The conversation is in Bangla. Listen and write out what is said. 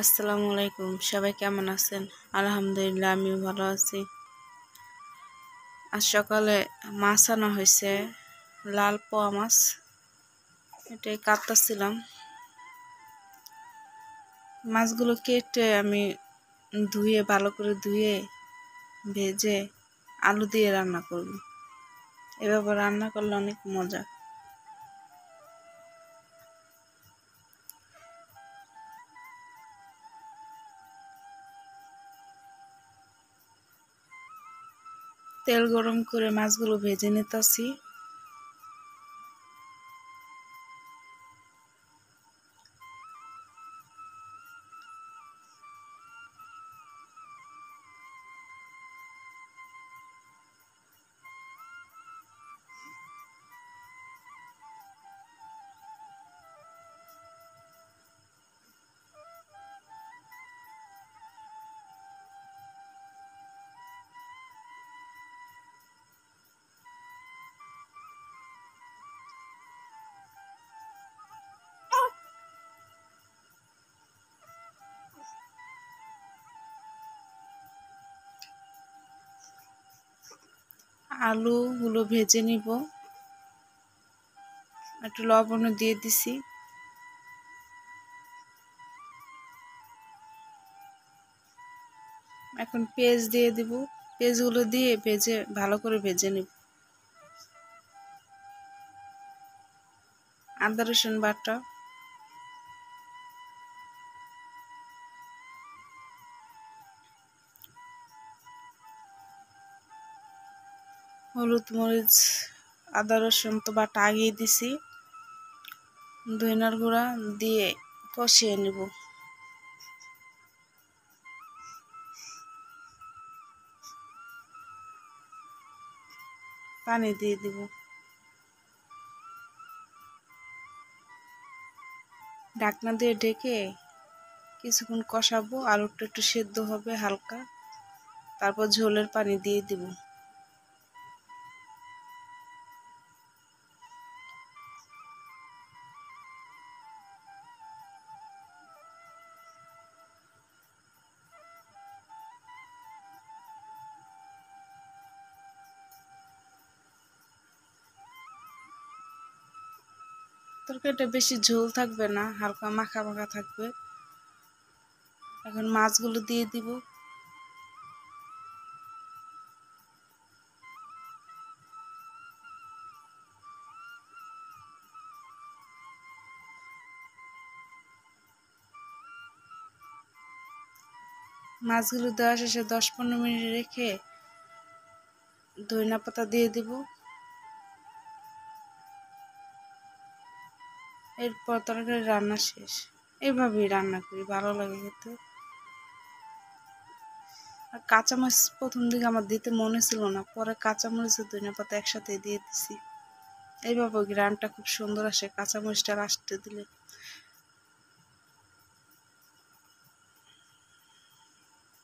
আসসালামু আলাইকুম, সবাই কেমন আছেন? আলহামদুলিল্লাহ, আমিও ভালো আছি। আজ সকালে মাছ আনা হয়েছে, লাল পোয়া মাছ। এটাই কাটতেছিলাম। মাছগুলো কেটে আমি ভালো করে ধুয়ে ভেজে আলু দিয়ে রান্না করব। এভাবে রান্না করলে অনেক মজা। তেল গরম করে মাছগুলো ভেজে নিতেছি। আলুগুলো ভেজে নিব, একটু লবণ দিয়ে দিছি। এখন পেঁয়াজ দিয়ে দিব। পেঁয়াজগুলো দিয়ে ভালো করে ভেজে নিব। আদা রসুন বাটা, হলুদ মরিচ, আদা রসুন তো বাটা আগিয়ে দিছি। ধনিয়ার গুঁড়া দিয়ে কষিয়ে নিব। পানি দিয়ে দিব। ঢাকনা দিয়ে ঢেকে কিছুক্ষণ কষাবো। আলুটা একটু সেদ্ধ হবে হালকা, তারপর ঝোলের পানি দিয়ে দিব। তরকারিটা বেশি ঝোল থাকবে না, হালকা মাখা মাখা থাকবে। এখন মাছগুলো দিয়ে দিব। মাছগুলো দেওয়া শেষে 10-15 মিনিট রেখে ধনিয়া পাতা দিয়ে দিব। এরপর তরকারি রান্না শেষ। এইভাবেই রান্না করি, ভালো লাগে খেতে। আর কাঁচামরিচ প্রথম দিকে আমার দিতে মনে ছিল না, পরে কাঁচামরিচ আর ধনিয়া পাতা একসাথে দিয়ে দিছি। এইভাবে গ্রানটা খুব সুন্দর আসে কাঁচামরিচটা লাস্টে দিলে।